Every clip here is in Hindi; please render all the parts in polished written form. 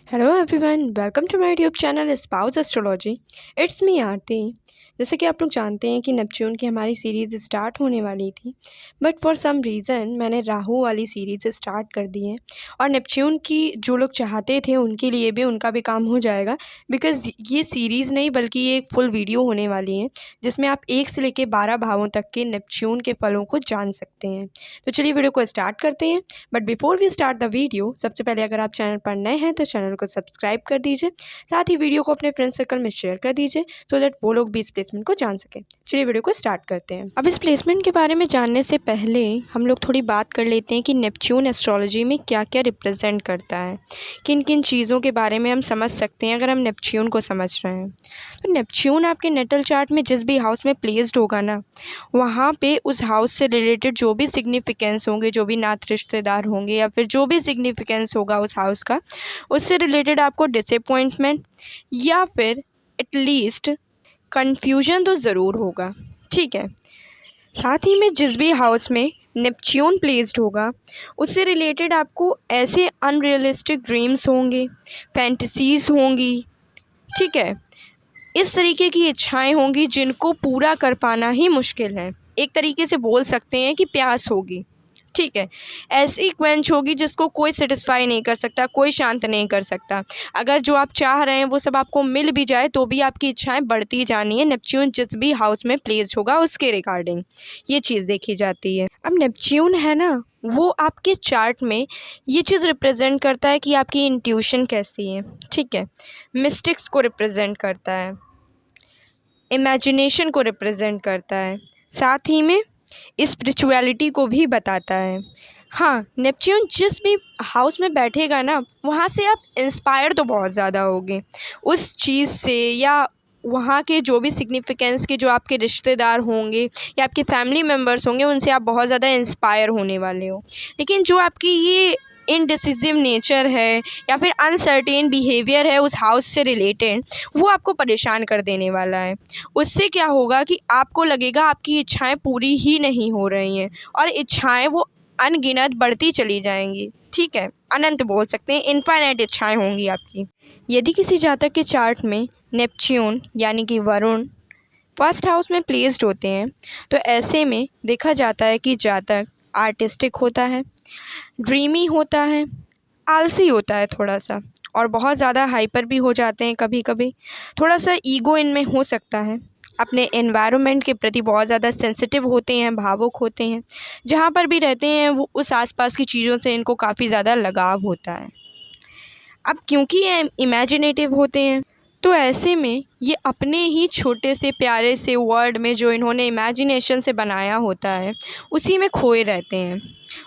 Hello everyone, welcome to my YouTube channel spouse astrology. It's me Aarti. जैसे कि आप लोग जानते हैं कि नेपच्यून की हमारी सीरीज़ स्टार्ट होने वाली थी, बट फॉर सम रीज़न मैंने राहु वाली सीरीज़ स्टार्ट कर दी है। और नेपच्यून की जो लोग चाहते थे उनके लिए भी उनका भी काम हो जाएगा, बिकॉज़ ये सीरीज़ नहीं बल्कि ये एक फुल वीडियो होने वाली है जिसमें आप 1 से लेकर 12 भावों तक के नेपच्यून के फलों को जान सकते हैं। तो चलिए वीडियो को स्टार्ट करते हैं। But before we start the video, सबसे पहले अगर आप चैनल पर नए हैं तो चैनल को सब्सक्राइब कर दीजिए, साथ ही वीडियो को अपने फ्रेंड सर्कल में शेयर कर दीजिए सो दैट वो लोग भी इस प्लेसमेंट को जान सकें। चलिए वीडियो को स्टार्ट करते हैं। अब इस प्लेसमेंट के बारे में जानने से पहले हम लोग थोड़ी बात कर लेते हैं कि नेपच्यून एस्ट्रोलॉजी में क्या क्या रिप्रेजेंट करता है, किन किन चीज़ों के बारे में हम समझ सकते हैं अगर हम नेपच्यून को समझ रहे हैं। तो नेपच्यून आपके नेटल चार्ट में जिस भी हाउस में प्लेस्ड होगा ना, वहाँ पे उस हाउस से रिलेटेड जो भी सिग्निफिकेंस होंगे, जो भी नात रिश्तेदार होंगे या फिर जो भी सिग्निफिकेंस होगा उस हाउस का, उससे रिलेटेड आपको डिसअपॉइंटमेंट या फिर एटलीस्ट कन्फ्यूजन तो ज़रूर होगा। ठीक है। साथ ही में जिस भी हाउस में नेपच्यून प्लेस्ड होगा उससे रिलेटेड आपको ऐसे अनरियलिस्टिक ड्रीम्स होंगे, फैंटेसीज़ होंगी। ठीक है। इस तरीके की इच्छाएं होंगी जिनको पूरा कर पाना ही मुश्किल है। एक तरीके से बोल सकते हैं कि प्यास होगी। ठीक है। ऐसी क्वेंच होगी जिसको कोई सेटिस्फाई नहीं कर सकता, कोई शांत नहीं कर सकता। अगर जो आप चाह रहे हैं वो सब आपको मिल भी जाए तो भी आपकी इच्छाएं बढ़ती जानी है, नेपच्यून जिस भी हाउस में प्लेस्ड होगा उसके रिगार्डिंग ये चीज़ देखी जाती है। अब नेपच्यून है ना, वो आपके चार्ट में ये चीज़ रिप्रेजेंट करता है कि आपकी इंट्यूशन कैसी है। ठीक है। मिस्टिक्स को रिप्रेजेंट करता है, इमेजिनेशन को रिप्रेजेंट करता है, साथ ही में स्पिरिचुअलिटी को भी बताता है। हाँ, नेपच्यून जिस भी हाउस में बैठेगा ना, वहाँ से आप इंस्पायर तो बहुत ज़्यादा होगे उस चीज़ से, या वहाँ के जो भी सिग्निफिकेंस के जो आपके रिश्तेदार होंगे या आपके फैमिली मेम्बर्स होंगे उनसे आप बहुत ज़्यादा इंस्पायर होने वाले हो। लेकिन जो आपकी ये इनडिसिसिव नेचर है या फिर अनसर्टेन बिहेवियर है उस हाउस से रिलेटेड, वो आपको परेशान कर देने वाला है। उससे क्या होगा कि आपको लगेगा आपकी इच्छाएं पूरी ही नहीं हो रही हैं और इच्छाएं वो अनगिनत बढ़ती चली जाएंगी। ठीक है। अनंत बोल सकते हैं, इनफाइनाइट इच्छाएं होंगी आपकी। यदि किसी जातक के चार्ट में नेपच्यून यानी कि वरुण फर्स्ट हाउस में प्लेस्ड होते हैं तो ऐसे में देखा जाता है कि जातक आर्टिस्टिक होता है, ड्रीमी होता है, आलसी होता है थोड़ा सा, और बहुत ज़्यादा हाइपर भी हो जाते हैं कभी कभी। थोड़ा सा ईगो इनमें हो सकता है, अपने एनवायरनमेंट के प्रति बहुत ज़्यादा सेंसिटिव होते हैं, भावुक होते हैं। जहाँ पर भी रहते हैं वो उस आसपास की चीज़ों से इनको काफ़ी ज़्यादा लगाव होता है। अब क्योंकि ये इमेजिनेटिव होते हैं तो ऐसे में ये अपने ही छोटे से प्यारे से वर्ल्ड में जो इन्होंने इमेजिनेशन से बनाया होता है उसी में खोए रहते हैं,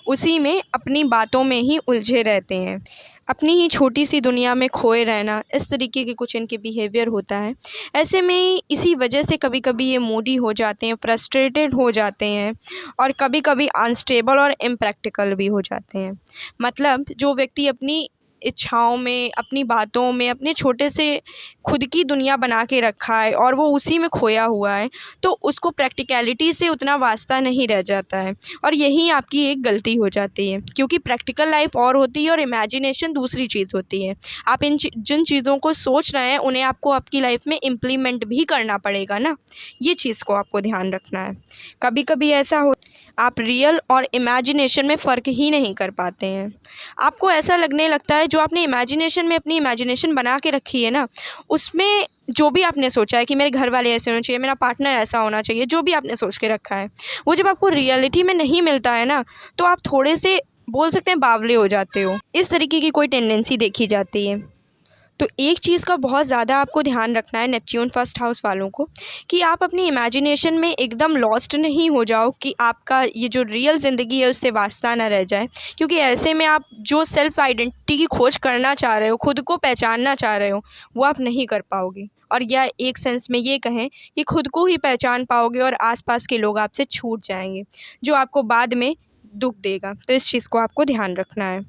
उसी में अपनी बातों में ही उलझे रहते हैं, अपनी ही छोटी सी दुनिया में खोए रहना, इस तरीके के कुछ इनके बिहेवियर होता है। ऐसे में इसी वजह से कभी कभी ये मूडी हो जाते हैं, फ्रस्ट्रेटेड हो जाते हैं और कभी कभी अनस्टेबल और इम्प्रैक्टिकल भी हो जाते हैं। मतलब जो व्यक्ति अपनी इच्छाओं में, अपनी बातों में, अपने छोटे से खुद की दुनिया बना के रखा है और वो उसी में खोया हुआ है, तो उसको प्रैक्टिकलिटी से उतना वास्ता नहीं रह जाता है। और यही आपकी एक गलती हो जाती है, क्योंकि प्रैक्टिकल लाइफ और होती है और इमेजिनेशन दूसरी चीज़ होती है। आप जिन चीज़ों को सोच रहे हैं उन्हें आपको आपकी लाइफ में इम्प्लीमेंट भी करना पड़ेगा ना, ये चीज़ को आपको ध्यान रखना है। कभी कभी ऐसा हो आप रियल और इमेजिनेशन में फ़र्क ही नहीं कर पाते हैं। आपको ऐसा लगने लगता है जो आपने इमेजिनेशन में अपनी इमेजिनेशन बना के रखी है ना, उसमें जो भी आपने सोचा है कि मेरे घर वाले ऐसे होने चाहिए, मेरा पार्टनर ऐसा होना चाहिए, जो भी आपने सोच के रखा है, वो जब आपको रियलिटी में नहीं मिलता है ना, तो आप थोड़े से बोल सकते हैं बावले हो जाते हो। इस तरीके की कोई टेंडेंसी देखी जाती है। तो एक चीज़ का बहुत ज़्यादा आपको ध्यान रखना है नेपच्यून फर्स्ट हाउस वालों को, कि आप अपनी इमेजिनेशन में एकदम लॉस्ट नहीं हो जाओ, कि आपका ये जो रियल ज़िंदगी है उससे वास्ता ना रह जाए। क्योंकि ऐसे में आप जो सेल्फ़ आइडेंटिटी की खोज करना चाह रहे हो, खुद को पहचानना चाह रहे हो, वो आप नहीं कर पाओगे। और या एक सेंस में ये कहें कि खुद को ही पहचान पाओगे और आसपास के लोग आपसे छूट जाएंगे, जो आपको बाद में दुख देगा। तो इस चीज़ को आपको ध्यान रखना है।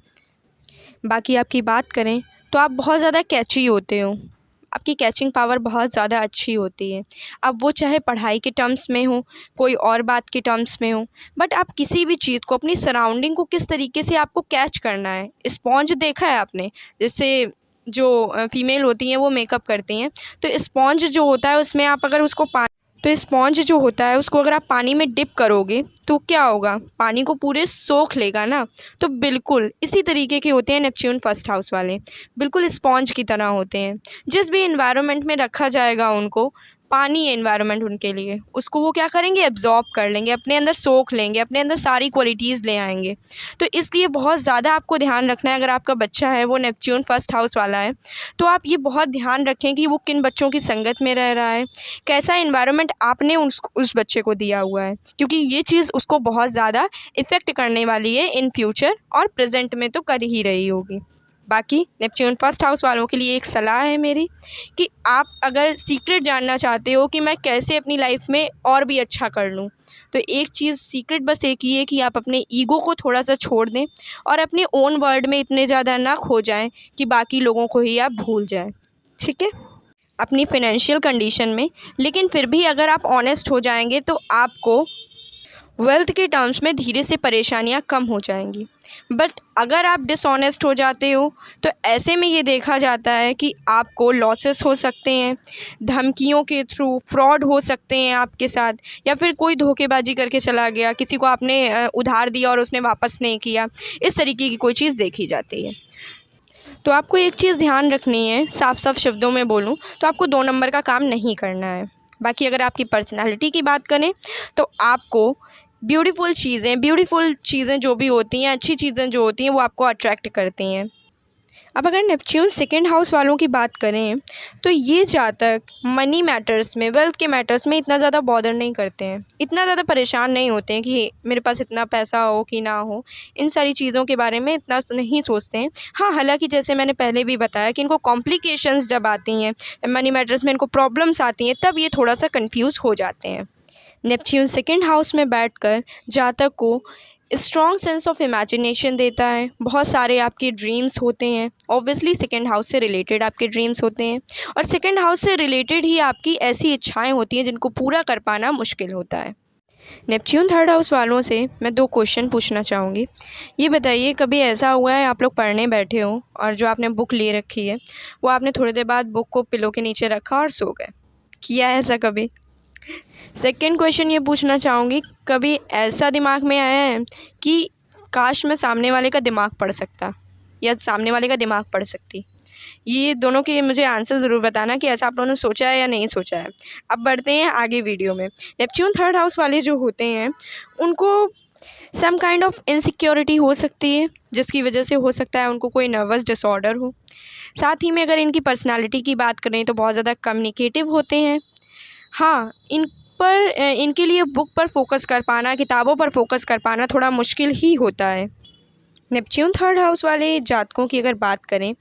बाकी आपकी बात करें तो आप बहुत ज़्यादा कैची होते हो, आपकी कैचिंग पावर बहुत ज़्यादा अच्छी होती है। अब वो चाहे पढ़ाई के टर्म्स में हो, कोई और बात के टर्म्स में हो, बट आप किसी भी चीज़ को, अपनी सराउंडिंग को किस तरीके से आपको कैच करना है। स्पॉन्ज देखा है आपने, जैसे जो फीमेल होती हैं वो मेकअप करती हैं। तो स्पॉन्ज जो होता है उसमें आप अगर उसको तो स्पॉन्ज जो होता है उसको अगर आप पानी में डिप करोगे तो क्या होगा, पानी को पूरे सोख लेगा ना। तो बिल्कुल इसी तरीके के होते हैं नेपच्यून फर्स्ट हाउस वाले, बिल्कुल स्पॉन्ज की तरह होते हैं। जिस भी इन्वायरमेंट में रखा जाएगा उनको, पानी है इन्वायरमेंट उनके लिए, उसको वो क्या करेंगे, एब्जॉर्ब कर लेंगे, अपने अंदर सोख लेंगे, अपने अंदर सारी क्वालिटीज़ ले आएंगे। तो इसलिए बहुत ज़्यादा आपको ध्यान रखना है, अगर आपका बच्चा है वो नेपच्यून फर्स्ट हाउस वाला है तो आप ये बहुत ध्यान रखें कि वो किन बच्चों की संगत में रह रहा है, कैसा इन्वायरमेंट आपने उस बच्चे को दिया हुआ है, क्योंकि ये चीज़ उसको बहुत ज़्यादा इफ़ेक्ट करने वाली है इन फ्यूचर, और प्रेजेंट में तो कर ही रही होगी। बाकी नेपच्यून फर्स्ट हाउस वालों के लिए एक सलाह है मेरी कि आप अगर सीक्रेट जानना चाहते हो कि मैं कैसे अपनी लाइफ में और भी अच्छा कर लूँ, तो एक चीज़ सीक्रेट बस एक ही है कि आप अपने ईगो को थोड़ा सा छोड़ दें और अपने ओन वर्ल्ड में इतने ज़्यादा ना खो जाएं कि बाकी लोगों को ही आप भूल जाएं। ठीक है, अपनी फाइनेंशियल कंडीशन में, लेकिन फिर भी अगर आप ऑनेस्ट हो जाएंगे तो आपको वेल्थ के टर्म्स में धीरे से परेशानियां कम हो जाएंगी। बट अगर आप डिसऑनेस्ट हो जाते हो तो ऐसे में ये देखा जाता है कि आपको लॉसेस हो सकते हैं, धमकियों के थ्रू फ्रॉड हो सकते हैं आपके साथ, या फिर कोई धोखेबाजी करके चला गया, किसी को आपने उधार दिया और उसने वापस नहीं किया, इस तरीके की कोई चीज़ देखी जाती है। तो आपको एक चीज़ ध्यान रखनी है, साफ साफ शब्दों में बोलूँ तो आपको 2 नंबर का काम नहीं करना है। बाकी अगर आपकी पर्सनालिटी की बात करें तो आपको ब्यूटीफुल चीज़ें जो भी होती हैं, अच्छी चीज़ें जो होती हैं वो आपको अट्रैक्ट करती हैं। अब अगर नेपच्यून सेकंड हाउस वालों की बात करें तो ये जातक मनी मैटर्स में, वेल्थ के मैटर्स में इतना ज़्यादा बॉदर नहीं करते हैं, इतना ज़्यादा परेशान नहीं होते हैं कि मेरे पास इतना पैसा हो कि ना हो, इन सारी चीज़ों के बारे में इतना नहीं सोचते हैं। हाँ, हालांकि जैसे मैंने पहले भी बताया कि इनको कॉम्प्लिकेशंस जब आती हैं, मनी मैटर्स में इनको प्रॉब्लम्स आती हैं, तब ये थोड़ा सा कन्फ्यूज़ हो जाते हैं। नेपच्यून सेकंड हाउस में बैठकर जातक को स्ट्रॉन्ग सेंस ऑफ इमेजिनेशन देता है, बहुत सारे आपके ड्रीम्स होते हैं, ऑब्वियसली सेकंड हाउस से रिलेटेड आपके ड्रीम्स होते हैं, और सेकंड हाउस से रिलेटेड ही आपकी ऐसी इच्छाएं होती हैं जिनको पूरा कर पाना मुश्किल होता है। नेपच्यून थर्ड हाउस वालों से मैं 2 क्वेश्चन पूछना चाहूँगी। ये बताइए, कभी ऐसा हुआ है आप लोग पढ़ने बैठे हो और जो आपने बुक ले रखी है वो आपने थोड़ी देर बाद बुक को पिलो के नीचे रखा और सो गए, किया है ऐसा कभी? सेकंड क्वेश्चन ये पूछना चाहूँगी, कभी ऐसा दिमाग में आया है कि काश मैं सामने वाले का दिमाग पढ़ सकता या सामने वाले का दिमाग पढ़ सकती? ये दोनों के मुझे आंसर ज़रूर बताना कि ऐसा आप लोगों ने सोचा है या नहीं सोचा है। अब बढ़ते हैं आगे वीडियो में। नेपच्यून थर्ड हाउस वाले जो होते हैं उनको सम काइंड ऑफ इनसिक्योरिटी हो सकती है, जिसकी वजह से हो सकता है उनको कोई नर्वस डिसऑर्डर हो। साथ ही में अगर इनकी पर्सनालिटी की बात करें तो बहुत ज़्यादा कम्युनिकेटिव होते हैं। हाँ, इनके लिए बुक पर फोकस कर पाना, किताबों पर फोकस कर पाना थोड़ा मुश्किल ही होता है। नेपच्यून थर्ड हाउस वाले जातकों की अगर बात करें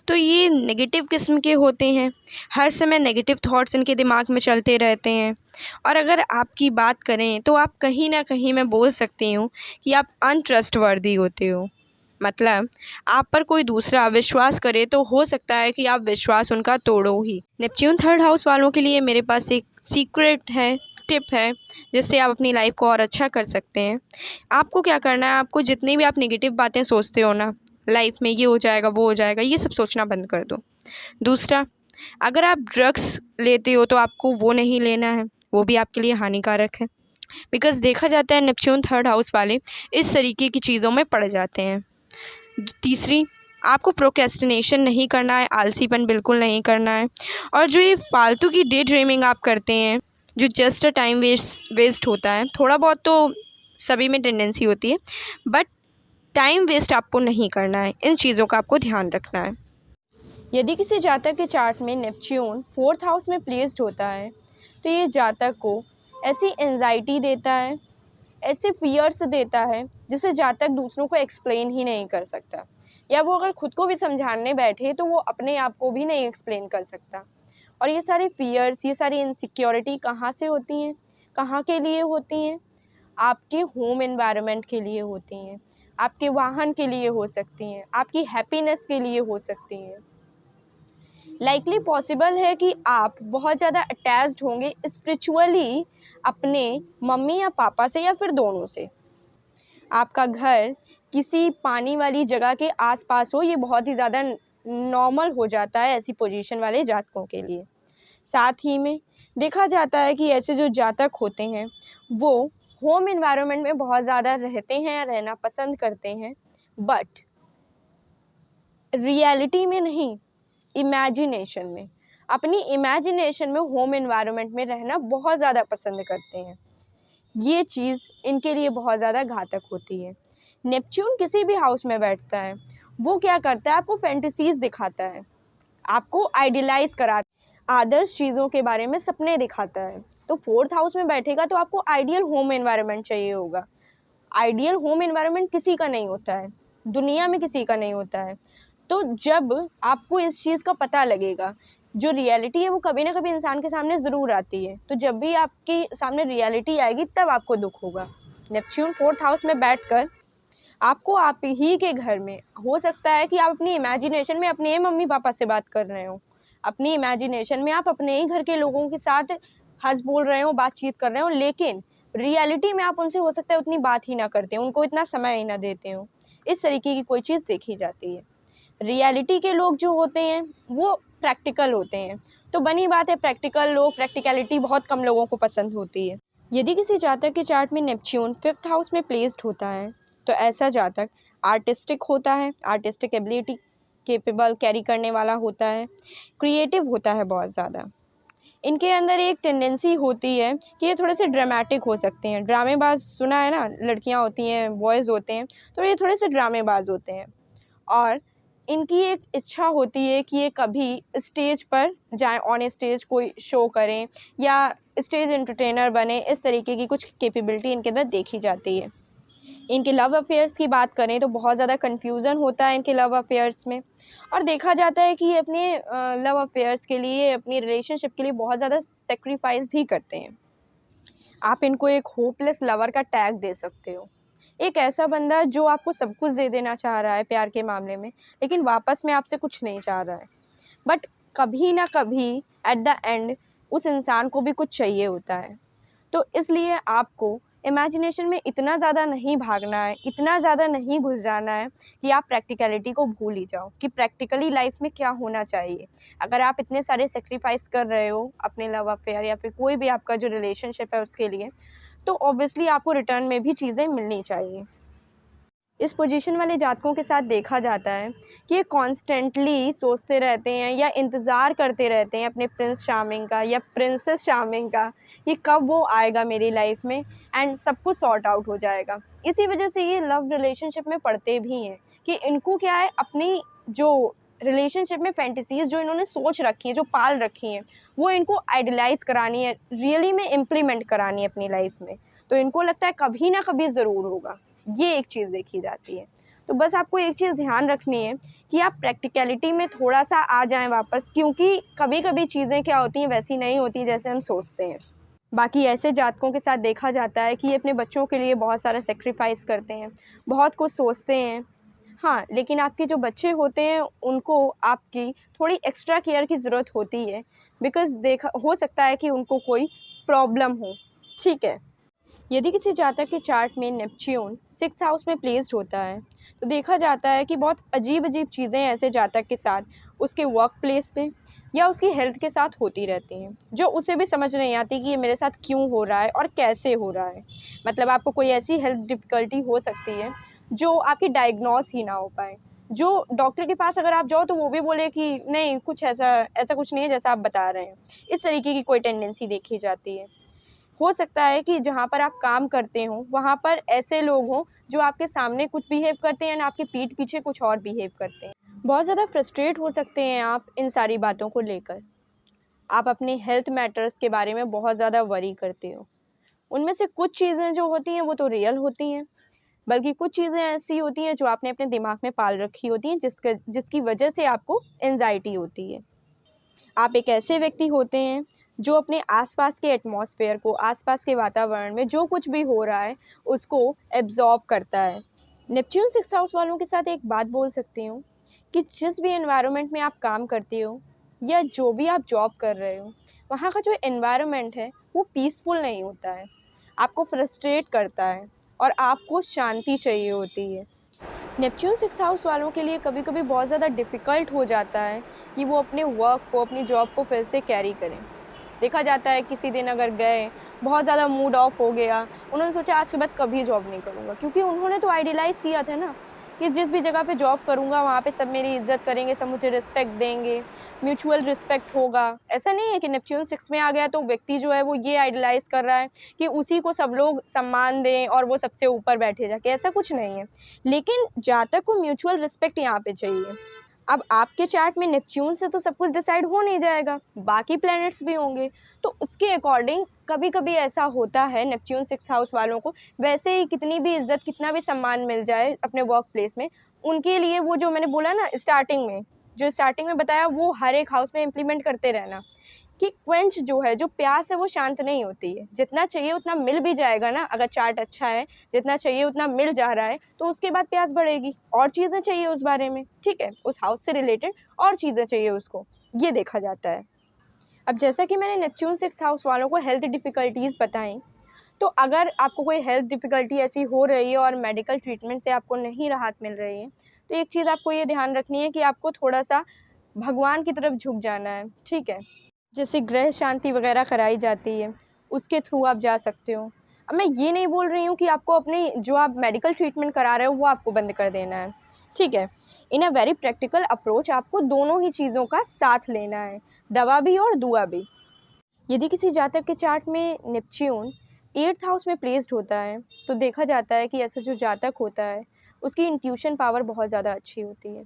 तो ये नेगेटिव किस्म के होते हैं, हर समय नेगेटिव थॉट्स इनके दिमाग में चलते रहते हैं। और अगर आपकी बात करें तो आप कहीं ना कहीं मैं बोल सकती हूँ कि आप अनट्रस्टवर्दी होते हो, मतलब आप पर कोई दूसरा विश्वास करे तो हो सकता है कि आप विश्वास उनका तोड़ो ही। नेपच्यून थर्ड हाउस वालों के लिए मेरे पास एक सीक्रेट है, टिप है, जिससे आप अपनी लाइफ को और अच्छा कर सकते हैं। आपको क्या करना है, आपको जितनी भी आप नेगेटिव बातें सोचते हो ना लाइफ में, ये हो जाएगा वो हो जाएगा, ये सब सोचना बंद कर दो। दूसरा, अगर आप ड्रग्स लेते हो तो आपको वो नहीं लेना है, वो भी आपके लिए हानिकारक है। बिकॉज़ देखा जाता है नेपच्यून थर्ड हाउस वाले इस तरीके की चीज़ों में पड़ जाते हैं। तीसरी, आपको प्रोक्रेस्टिनेशन नहीं करना है, आलसीपन बिल्कुल नहीं करना है। और जो ये फालतू की डे ड्रीमिंग आप करते हैं, जो जस्ट टाइम वेस्ट होता है, थोड़ा बहुत तो सभी में टेंडेंसी होती है, बट टाइम वेस्ट आपको नहीं करना है, इन चीज़ों का आपको ध्यान रखना है। यदि किसी जातक के चार्ट में नेपच्यून फोर्थ हाउस में प्लेस्ड होता है तो ये जातक को ऐसी एंजाइटी देता है, ऐसे फियर्स देता है जिसे जातक दूसरों को एक्सप्लेन ही नहीं कर सकता, या वो अगर खुद को भी समझाने बैठे तो वो अपने आप को भी नहीं एक्सप्लेन कर सकता। और ये सारे फियर्स, ये सारी इनसिक्योरिटी कहाँ से होती हैं, कहाँ के लिए होती हैं? आपके होम एनवायरनमेंट के लिए होती हैं, आपके वाहन के लिए हो सकती हैं, आपकी हैप्पीनेस के लिए हो सकती हैं। लाइकली पॉसिबल है कि आप बहुत ज़्यादा अटैच्ड होंगे स्पिरिचुअली अपने मम्मी या पापा से, या फिर दोनों से। आपका घर किसी पानी वाली जगह के आसपास हो, ये बहुत ही ज़्यादा नॉर्मल हो जाता है ऐसी पोजीशन वाले जातकों के लिए। साथ ही में देखा जाता है कि ऐसे जो जातक होते हैं वो होम एनवायरनमेंट में बहुत ज़्यादा रहते हैं या रहना पसंद करते हैं, बट रियलिटी में नहीं, इमेजिनेशन में, अपनी इमेजिनेशन में होम एनवायरनमेंट में रहना बहुत ज़्यादा पसंद करते हैं। ये चीज़ इनके लिए बहुत ज़्यादा घातक होती है। नेपच्यून किसी भी हाउस में बैठता है, वो क्या करता है, आपको फैंटेसीज दिखाता है, आपको आइडियलाइज कराता है, आदर्श चीज़ों के बारे में सपने दिखाता है। तो 4th हाउस में बैठेगा तो आपको आइडियल होम एनवायरनमेंट चाहिए होगा। आइडियल होम एनवायरनमेंट किसी का नहीं होता है, दुनिया में किसी का नहीं होता है। तो जब आपको इस चीज़ का पता लगेगा, जो रियलिटी है वो कभी ना कभी इंसान के सामने ज़रूर आती है, तो जब भी आपके सामने रियलिटी आएगी तब आपको दुख होगा। नेपच्यून 4th हाउस में बैठकर आपको आप ही के घर में हो सकता है कि आप अपनी इमेजिनेशन में अपने मम्मी पापा से बात कर रहे हो, अपनी इमेजिनेशन में आप अपने ही घर के लोगों के साथ हंस बोल रहे हो, बातचीत कर रहे हो, लेकिन रियलिटी में आप उनसे हो सकता है उतनी बात ही ना करते हो, उनको इतना समय ही ना देते हो। इस तरीके की कोई चीज़ देखी जाती है। रियलिटी के लोग जो होते हैं वो प्रैक्टिकल होते हैं, तो बनी बात है प्रैक्टिकल लोग, प्रैक्टिकलिटी बहुत कम लोगों को पसंद होती है। यदि किसी जातक के चार्ट में नेपच्यून 5th हाउस में प्लेस्ड होता है तो ऐसा जातक आर्टिस्टिक होता है, आर्टिस्टिक एबिलिटी केपेबल कैरी करने वाला होता है, क्रिएटिव होता है बहुत ज़्यादा। इनके अंदर एक टेंडेंसी होती है कि ये थोड़े से ड्रामेटिक हो सकते हैं। ड्रामेबाज सुना है ना, लड़कियां होती हैं, बॉयज़ होते हैं, तो ये थोड़े से ड्रामेबाज होते हैं। और इनकी एक इच्छा होती है कि ये कभी स्टेज पर जाएं, ऑन स्टेज कोई शो करें या स्टेज एंटरटेनर बने। इस तरीके की कुछ कैपेबिलिटी इनके अंदर देखी जाती है। इनके लव अफेयर्स की बात करें तो बहुत ज़्यादा कन्फ्यूज़न होता है इनके लव अफेयर्स में, और देखा जाता है कि ये अपने लव अफेयर्स के लिए, अपनी रिलेशनशिप के लिए बहुत ज़्यादा सेक्रीफाइस भी करते हैं। आप इनको एक होपलेस लवर का टैग दे सकते हो। एक ऐसा बंदा जो आपको सब कुछ दे देना चाह रहा है प्यार के मामले में, लेकिन वापस में आपसे कुछ नहीं चाह रहा है, बट कभी ना कभी एट द एंड उस इंसान को भी कुछ चाहिए होता है। तो इसलिए आपको इमेजिनेशन में इतना ज़्यादा नहीं भागना है, इतना ज़्यादा नहीं घुस जाना है कि आप प्रैक्टिकलिटी को भूल ही जाओ कि प्रैक्टिकली लाइफ में क्या होना चाहिए। अगर आप इतने सारे सेक्रीफाइस कर रहे हो अपने लव अफेयर या फिर कोई भी आपका जो रिलेशनशिप है उसके लिए, तो ऑब्वियसली आपको रिटर्न में भी चीज़ें मिलनी चाहिए। इस पोजीशन वाले जातकों के साथ देखा जाता है कि ये कॉन्स्टेंटली सोचते रहते हैं या इंतज़ार करते रहते हैं अपने प्रिंस चार्मिंग का या प्रिंसेस चार्मिंग का, ये कब वो आएगा मेरी लाइफ में एंड सब कुछ सॉर्ट आउट हो जाएगा। इसी वजह से ये लव रिलेशनशिप में पड़ते भी हैं कि इनको क्या है, अपनी जो रिलेशनशिप में फैंटेसीज जो इन्होंने सोच रखी हैं, जो पाल रखी हैं, वो इनको आइडलाइज़ करानी है, रियली में इम्प्लीमेंट करानी है अपनी लाइफ में। तो इनको लगता है कभी ना कभी ज़रूर होगा, ये एक चीज़ देखी जाती है। तो बस आपको एक चीज़ ध्यान रखनी है कि आप प्रैक्टिकलिटी में थोड़ा-सा आ जाएँ वापस, क्योंकि कभी-कभी चीज़ें क्या होती हैं वैसी नहीं होती जैसे हम सोचते हैं। बाकी ऐसे जातकों के साथ देखा जाता है कि ये अपने बच्चों के लिए बहुत सारा सैक्रिफ़ाइस करते हैं, बहुत कुछ सोचते हैं। हाँ, लेकिन आपके जो बच्चे होते हैं उनको आपकी थोड़ी एक्स्ट्रा केयर की ज़रूरत होती है, बिकॉज़ देखा हो सकता है कि उनको कोई प्रॉब्लम हो, ठीक है? यदि किसी जातक के चार्ट में नेपच्यून 6th हाउस में प्लेस्ड होता है तो देखा जाता है कि बहुत अजीब-अजीब चीज़ें ऐसे जातक के साथ उसके वर्क प्लेस पे या उसकी हेल्थ के साथ होती रहती हैं, जो उसे भी समझ नहीं आती कि ये मेरे साथ क्यों हो रहा है और कैसे हो रहा है। मतलब आपको कोई ऐसी हेल्थ डिफ़िकल्टी हो सकती है जो आपकी डायग्नोस ही ना हो पाए। जो डॉक्टर के पास अगर आप जाओ तो वो भी बोले कि नहीं, कुछ ऐसा ऐसा कुछ नहीं है जैसा आप बता रहे हैं। इस तरीके की कोई टेंडेंसी देखी जाती है। हो सकता है कि जहाँ पर आप काम करते हो वहाँ पर ऐसे लोग हों जो आपके सामने कुछ बिहेव करते हैं एंड आपके पीठ पीछे कुछ और बिहेव करते हैं। बहुत ज़्यादा फ्रस्ट्रेट हो सकते हैं आप इन सारी बातों को लेकर। आप अपने हेल्थ मैटर्स के बारे में बहुत ज़्यादा वरी करते हो। उनमें से कुछ चीज़ें जो होती हैं वो तो रियल होती हैं, बल्कि कुछ चीज़ें ऐसी होती हैं जो आपने अपने दिमाग में पाल रखी होती हैं जिसकी वजह से आपको एंजाइटी होती है। आप एक ऐसे व्यक्ति होते हैं जो अपने आसपास के एटमॉस्फेयर को, आसपास के वातावरण में जो कुछ भी हो रहा है उसको एब्जॉर्ब करता है। नेपच्यून 6th हाउस वालों के साथ एक बात बोल सकती हूँ कि जिस भी एनवायरनमेंट में आप काम करते हो या जो भी आप जॉब कर रहे हो, वहाँ का जो एनवायरनमेंट है वो पीसफुल नहीं होता है, आपको फ्रस्ट्रेट करता है और आपको शांति चाहिए होती है। नेपच्यून 6 हाउस वालों के लिए कभी कभी बहुत ज़्यादा डिफ़िकल्ट हो जाता है कि वो अपने वर्क को, अपनी जॉब को फिर से कैरी करें। देखा जाता है किसी दिन अगर गए, बहुत ज़्यादा मूड ऑफ हो गया, उन्होंने सोचा आज के बाद कभी जॉब नहीं करूँगा, क्योंकि उन्होंने तो आइडियलाइज़ किया था ना कि जिस भी जगह पे जॉब करूँगा वहाँ पे सब मेरी इज़्ज़त करेंगे, सब मुझे रिस्पेक्ट देंगे, म्यूचुअल रिस्पेक्ट होगा। ऐसा नहीं है कि नेपच्यून 6 में आ गया तो व्यक्ति जो है वो ये आइडियलाइज़ कर रहा है कि उसी को सब लोग सम्मान दें और वो सबसे ऊपर बैठे जाके, ऐसा कुछ नहीं है। लेकिन जातक को म्यूचुअल रिस्पेक्ट यहाँ पे चाहिए। अब आपके चार्ट में नेपच्यून से तो सब कुछ डिसाइड हो नहीं जाएगा, बाकी प्लैनेट्स भी होंगे, तो उसके अकॉर्डिंग कभी-कभी ऐसा होता है नेपच्यून 6 हाउस वालों को, वैसे ही कितनी भी इज़्ज़त, कितना भी सम्मान मिल जाए अपने वर्क प्लेस में, उनके लिए वो जो मैंने बोला ना स्टार्टिंग में बताया, वो हर एक हाउस में इम्प्लीमेंट करते रहना कि क्वेंच जो है, जो प्यास है वो शांत नहीं होती है। जितना चाहिए उतना मिल भी जाएगा ना, अगर चार्ट अच्छा है, जितना चाहिए उतना मिल जा रहा है, तो उसके बाद प्यास बढ़ेगी, और चीज़ें चाहिए उस बारे में, ठीक है? उस हाउस से रिलेटेड और चीज़ें चाहिए उसको, ये देखा जाता है। अब जैसा कि मैंने नेपच्यून 6 हाउस वालों को हेल्थ डिफ़िकल्टीज़ बताई, तो अगर आपको कोई हेल्थ डिफ़िकल्टी ऐसी हो रही है और मेडिकल ट्रीटमेंट से आपको नहीं राहत मिल रही है, तो एक चीज़ आपको ये ध्यान रखनी है कि आपको थोड़ा-सा भगवान की तरफ झुक जाना है, ठीक है? जैसे ग्रह शांति वगैरह कराई जाती है, उसके थ्रू आप जा सकते हो। अब मैं ये नहीं बोल रही हूँ कि आपको अपनी जो आप मेडिकल ट्रीटमेंट करा रहे हो वो आपको बंद कर देना है, ठीक है? इन अ वेरी प्रैक्टिकल अप्रोच आपको दोनों ही चीज़ों का साथ लेना है, दवा भी और दुआ भी। यदि किसी जातक के चार्ट में नेपच्यून 8th हाउस में प्लेस्ड होता है, तो देखा जाता है कि ऐसा जो जातक होता है, उसकी इंट्यूशन पावर बहुत ज़्यादा अच्छी होती है।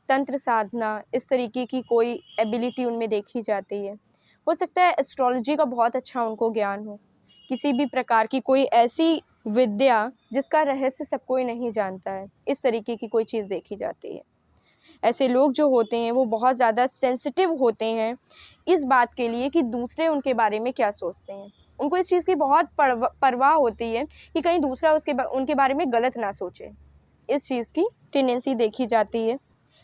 तंत्र साधना, इस तरीके की कोई एबिलिटी उनमें देखी जाती है। हो सकता है एस्ट्रोलॉजी का बहुत अच्छा उनको ज्ञान हो, किसी भी प्रकार की कोई ऐसी विद्या जिसका रहस्य सब कोई नहीं जानता है, इस तरीके की कोई चीज़ देखी जाती है। ऐसे लोग जो होते हैं वो बहुत ज़्यादा सेंसिटिव होते हैं इस बात के लिए कि दूसरे उनके बारे में क्या सोचते हैं। उनको इस चीज़ की बहुत परवाह होती है कि कहीं दूसरा उनके बारे में गलत ना सोचे। इस चीज़ की टेंडेंसी देखी जाती है।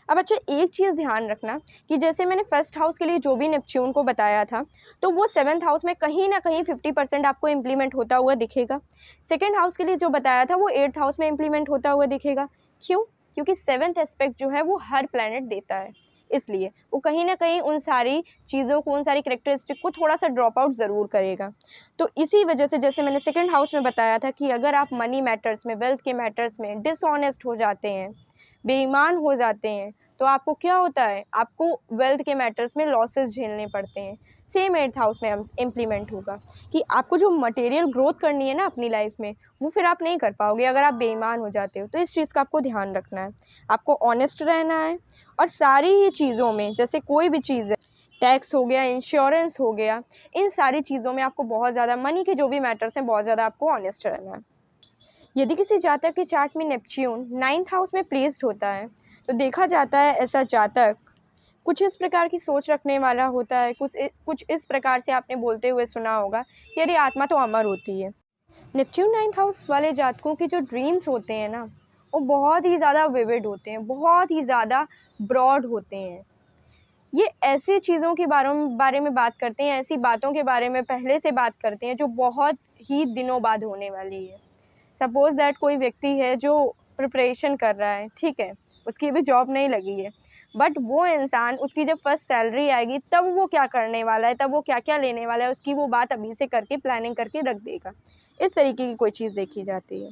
अब अच्छा, एक चीज़ ध्यान रखना कि जैसे मैंने फर्स्ट हाउस के लिए जो भी नेपच्यून को बताया था, तो वो 7th हाउस में कहीं न कहीं 50% आपको इम्प्लीमेंट होता हुआ दिखेगा। सेकंड हाउस के लिए जो बताया था वो 8th हाउस में इम्प्लीमेंट होता हुआ दिखेगा। क्यों? क्योंकि 7th एस्पेक्ट जो है वो हर प्लैनेट देता है। इसलिए वो कहीं न कहीं उन सारी चीज़ों को, उन सारी कैरेक्टरिस्टिक को थोड़ा-सा ड्रॉप आउट ज़रूर करेगा। तो इसी वजह से जैसे मैंने सेकंड हाउस में बताया था कि अगर आप मनी मैटर्स में, वेल्थ के मैटर्स में डिसऑनेस्ट हो जाते हैं, बेईमान हो जाते हैं, तो आपको क्या होता है, आपको वेल्थ के मैटर्स में लॉसेस झेलने पड़ते हैं। सेम 8th हाउस में इम्प्लीमेंट होगा कि आपको जो मटेरियल ग्रोथ करनी है ना अपनी लाइफ में, वो फिर आप नहीं कर पाओगे अगर आप बेईमान हो जाते हो। तो इस चीज़ का आपको ध्यान रखना है, आपको ऑनेस्ट रहना है, और सारी ही चीज़ों में, जैसे कोई भी चीज़ है, टैक्स हो गया, इंश्योरेंस हो गया, इन सारी चीज़ों में आपको बहुत ज़्यादा, मनी के जो भी मैटर्स हैं, बहुत ज़्यादा आपको ऑनेस्ट रहना है। यदि किसी जातक के चार्ट में नेपच्यून 9th हाउस में प्लेस्ड होता है, तो देखा जाता है ऐसा जातक कुछ इस प्रकार की सोच रखने वाला होता है। कुछ इस प्रकार से आपने बोलते हुए सुना होगा कि अरे आत्मा तो अमर होती है। नेपच्यून 9th हाउस वाले जातकों की जो ड्रीम्स होते हैं ना, वो बहुत ही ज़्यादा विविड होते हैं, बहुत ही ज़्यादा ब्रॉड होते हैं। ये ऐसी चीज़ों के बारे में बात करते हैं, ऐसी बातों के बारे में पहले से बात करते हैं जो बहुत ही दिनों बाद होने वाली है। सपोज़ दैट कोई व्यक्ति है जो प्रिपरेशन कर रहा है, ठीक है? उसकी अभी जॉब नहीं लगी है, बट वो इंसान, उसकी जब फर्स्ट सैलरी आएगी तब वो क्या करने वाला है, तब वो क्या-क्या लेने वाला है, उसकी वो बात अभी से करके प्लानिंग करके रख देगा। इस तरीके की कोई चीज़ देखी जाती है।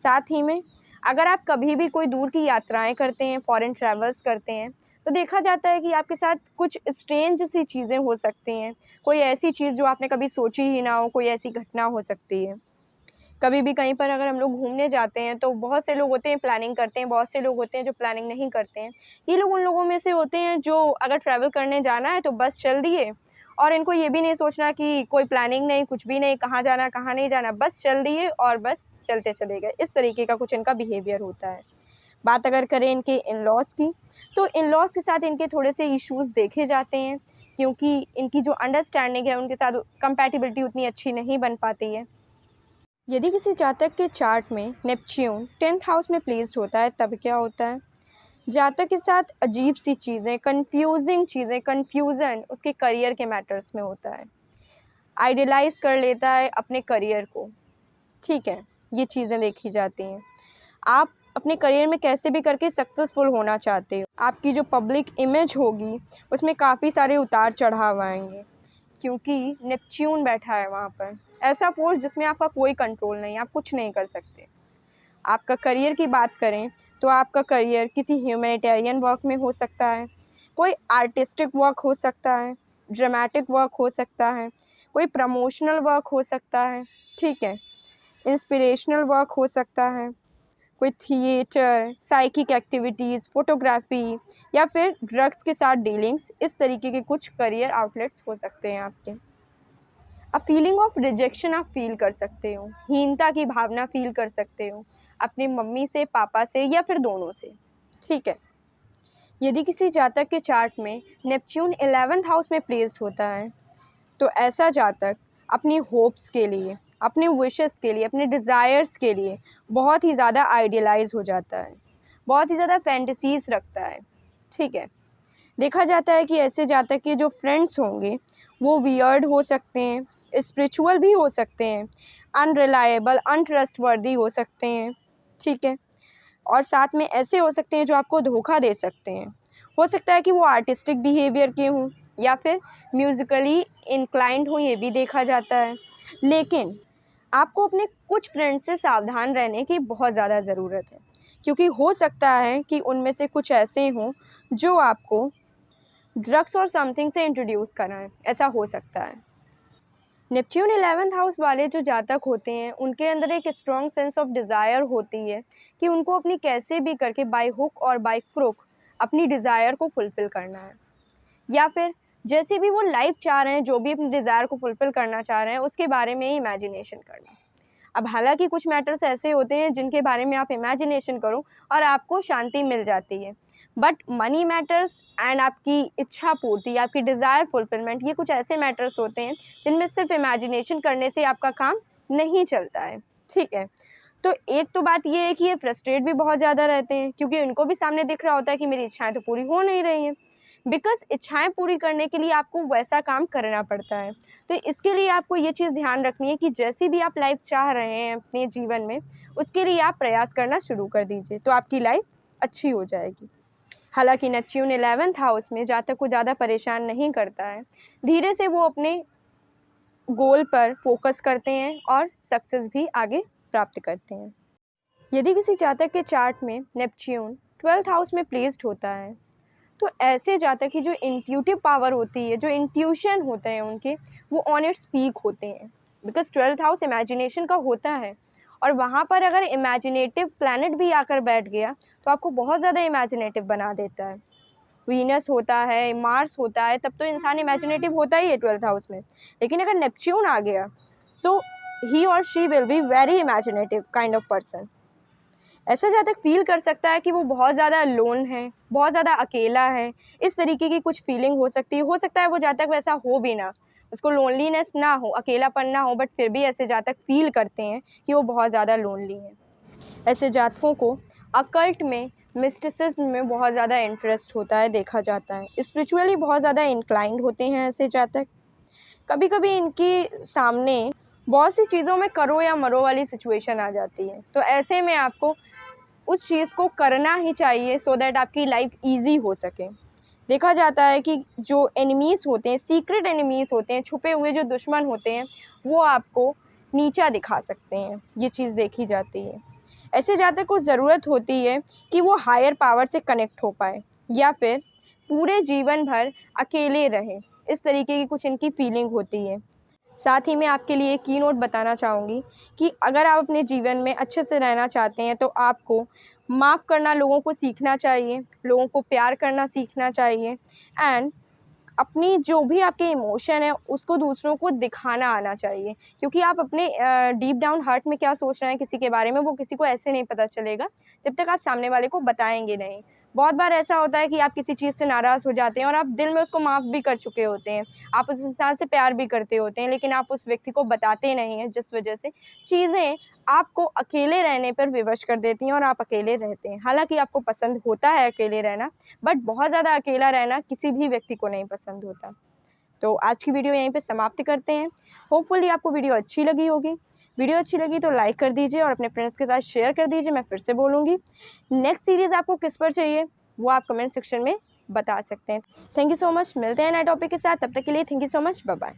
साथ ही में अगर आप कभी भी कोई दूर की यात्राएँ करते हैं, फॉरेन ट्रैवल्स करते हैं, तो देखा जाता है कि आपके साथ कुछ स्ट्रेंज सी चीज़ें हो सकती हैं। कोई ऐसी चीज़ जो आपने कभी सोची ही ना हो, कोई ऐसी घटना हो सकती है। कभी भी कहीं पर अगर हम लोग घूमने जाते हैं तो बहुत से लोग होते हैं प्लानिंग करते हैं, बहुत से लोग होते हैं जो प्लानिंग नहीं करते हैं। ये लोग उन लोगों में से होते हैं जो अगर ट्रैवल करने जाना है तो बस चल दिए, और इनको ये भी नहीं सोचना कि कोई प्लानिंग नहीं, कुछ भी नहीं, कहाँ जाना कहाँ नहीं जाना, बस चल दिए और बस चलते चले गए। इस तरीके का कुछ इनका बिहेवियर होता है। बात अगर करें इनके इन-लॉज़ की, तो इन-लॉज़ के साथ इनके थोड़े से इश्यूज़ देखे जाते हैं, क्योंकि इनकी जो अंडरस्टैंडिंग है उनके साथ कंपैटिबिलिटी उतनी अच्छी नहीं बन पाती है। यदि किसी जातक के चार्ट में नेपच्यून 10th हाउस में प्लेस्ड होता है, तब क्या होता है? जातक के साथ अजीब सी चीज़ें, कन्फ्यूजिंग चीज़ें, कन्फ्यूज़न उसके करियर के मैटर्स में होता है। आइडियलाइज़ कर लेता है अपने करियर को, ठीक है? ये चीज़ें देखी जाती हैं। आप अपने करियर में कैसे भी करके सक्सेसफुल होना चाहते हो। आपकी जो पब्लिक इमेज होगी उसमें काफ़ी सारे उतार चढ़ाव आएंगे, क्योंकि नेपच्यून बैठा है वहाँ पर, ऐसा फोर्स जिसमें आपका कोई कंट्रोल नहीं, आप कुछ नहीं कर सकते। आपका करियर की बात करें तो आपका करियर किसी ह्यूमैनिटेरियन वर्क में हो सकता है, कोई आर्टिस्टिक वर्क हो सकता है, ड्रामेटिक वर्क हो सकता है, कोई प्रमोशनल वर्क हो सकता है, ठीक है, इंस्पिरेशनल वर्क हो सकता है, कोई थिएटर, साइकिक एक्टिविटीज़, फ़ोटोग्राफी या फिर ड्रग्स के साथ डीलिंग्स, इस तरीके के कुछ करियर आउटलेट्स हो सकते हैं आपके। अब फीलिंग ऑफ रिजेक्शन आप फील कर सकते हो, हीनता की भावना फील कर सकते हो अपनी मम्मी से, पापा से या फिर दोनों से, ठीक है। यदि किसी जातक के चार्ट में नेपच्यून 11th हाउस में प्लेस्ड होता है तो ऐसा जातक अपनी होप्स के लिए, अपने विशेस के लिए, अपने डिज़ायर्स के लिए बहुत ही ज़्यादा आइडियलाइज हो जाता है, बहुत ही ज़्यादा फैंटेसीज रखता है, ठीक है। देखा जाता है कि ऐसे जातक के जो फ्रेंड्स होंगे वो वियर्ड हो सकते हैं, स्पिरिचुअल भी हो सकते हैं, अनरिलायबल, अनट्रस्टवर्दी हो सकते हैं, ठीक है, और साथ में ऐसे हो सकते हैं जो आपको धोखा दे सकते हैं। हो सकता है कि वो आर्टिस्टिक बिहेवियर के हों या फिर म्यूज़िकली इंक्लाइंड हों, ये भी देखा जाता है। लेकिन आपको अपने कुछ फ्रेंड्स से सावधान रहने की बहुत ज़्यादा ज़रूरत है, क्योंकि हो सकता है कि उनमें से कुछ ऐसे हों जो आपको ड्रग्स और समथिंग से इंट्रोड्यूस कराएं, ऐसा हो सकता है। नेपच्यून 11th हाउस वाले जो जातक होते हैं उनके अंदर एक स्ट्रॉन्ग सेंस ऑफ डिज़ायर होती है कि उनको अपनी कैसे भी करके बाय हुक और बाय क्रुक अपनी डिज़ायर को फुलफ़िल करना है, या फिर जैसे भी वो लाइफ चाह रहे हैं, जो भी अपनी डिज़ायर को फुलफ़िल करना चाह रहे हैं उसके बारे में ही इमेजिनेशन करना है। अब हालांकि कुछ मैटर्स ऐसे होते हैं जिनके बारे में आप इमेजिनेशन करो और आपको शांति मिल जाती है, बट मनी मैटर्स एंड आपकी इच्छा पूर्ति, आपकी डिज़ायर फुलफिलमेंट, ये कुछ ऐसे मैटर्स होते हैं जिनमें सिर्फ इमेजिनेशन करने से आपका काम नहीं चलता है, ठीक है। तो एक तो बात ये है कि ये फ्रस्ट्रेट भी बहुत ज़्यादा रहते हैं, क्योंकि उनको भी सामने दिख रहा होता है कि मेरी इच्छाएं तो पूरी हो नहीं रही हैं, बिकॉज इच्छाएं पूरी करने के लिए आपको वैसा काम करना पड़ता है। तो इसके लिए आपको ये चीज़ ध्यान रखनी है कि जैसी भी आप लाइफ चाह रहे हैं अपने जीवन में, उसके लिए आप प्रयास करना शुरू कर दीजिए, तो आपकी लाइफ अच्छी हो जाएगी। हालांकि नेपच्यून 11th हाउस में जातक को ज़्यादा परेशान नहीं करता है, धीरे से वो अपने गोल पर फोकस करते हैं और सक्सेस भी आगे प्राप्त करते हैं। यदि किसी जातक के चार्ट में नेपच्यून 12th हाउस में प्लेस्ड होता है तो ऐसे जातक की जो इंट्यूटिव पावर होती है, जो इंट्यूशन होते हैं उनके, वो ऑन इट्स पीक होते हैं, बिकॉज 12th हाउस इमेजिनेशन का होता है, और वहाँ पर अगर इमेजिनेटिव प्लैनेट भी आकर बैठ गया तो आपको बहुत ज़्यादा इमेजिनेटिव बना देता है। वीनस होता है, मार्स होता है, तब तो इंसान इमेजिनेटिव होता ही है 12th हाउस में, लेकिन अगर नेपच्यून आ गया सो ही और she will be very imaginative kind of person. ऐसा जातक फील कर सकता है कि वो बहुत ज़्यादा लोन है, बहुत ज़्यादा अकेला है, इस तरीके की कुछ फीलिंग हो सकती है। हो सकता है वो जातक वैसा हो भी ना, उसको लोनलीनेस ना हो, अकेलापन ना हो, बट फिर भी ऐसे जातक फील करते हैं कि वो बहुत ज़्यादा लोनली हैं। ऐसे जातकों को अकल्ट में, मिस्टिसिज्म में बहुत ज़्यादा इंटरेस्ट होता है, देखा जाता है। स्पिरिचुअली बहुत ज़्यादा इंक्लाइंड होते हैं ऐसे जातक। कभी कभी इनके सामने बहुत सी चीज़ों में करो या मरो वाली सिचुएशन आ जाती है, तो ऐसे में आपको उस चीज़ को करना ही चाहिए सो दैट आपकी लाइफ ईजी हो सके। देखा जाता है कि जो एनिमीज़ होते हैं, सीक्रेट एनिमीज़ होते हैं, छुपे हुए जो दुश्मन होते हैं, वो आपको नीचा दिखा सकते हैं, ये चीज़ देखी जाती है। ऐसे जातक को ज़रूरत होती है कि वो हायर पावर से कनेक्ट हो पाए या फिर पूरे जीवन भर अकेले रहें, इस तरीके की कुछ इनकी फीलिंग होती है। साथ ही मैं आपके लिए एक की नोट बताना चाहूँगी कि अगर आप अपने जीवन में अच्छे से रहना चाहते हैं तो आपको माफ़ करना लोगों को सीखना चाहिए, लोगों को प्यार करना सीखना चाहिए, एंड अपनी जो भी आपके इमोशन है उसको दूसरों को दिखाना आना चाहिए, क्योंकि आप अपने डीप डाउन हार्ट में क्या सोच रहे हैं किसी के बारे में, वो किसी को ऐसे नहीं पता चलेगा जब तक आप सामने वाले को बताएंगे नहीं। बहुत बार ऐसा होता है कि आप किसी चीज़ से नाराज़ हो जाते हैं और आप दिल में उसको माफ़ भी कर चुके होते हैं, आप उस इंसान से प्यार भी करते होते हैं, लेकिन आप उस व्यक्ति को बताते नहीं हैं, जिस वजह से चीज़ें आपको अकेले रहने पर विवश कर देती हैं और आप अकेले रहते हैं। हालांकि आपको पसंद होता है अकेले रहना, बट बहुत ज़्यादा अकेला रहना किसी भी व्यक्ति को नहीं पसंद होता। तो आज की वीडियो यहीं पे समाप्त करते हैं। होपफुली आपको वीडियो अच्छी लगी होगी। वीडियो अच्छी लगी तो लाइक कर दीजिए और अपने फ्रेंड्स के साथ शेयर कर दीजिए। मैं फिर से बोलूँगी, नेक्स्ट सीरीज़ आपको किस पर चाहिए वो आप कमेंट सेक्शन में बता सकते हैं। Thank you so much. मिलते हैं नए टॉपिक के साथ, तब तक के लिए thank you so much. Bye bye.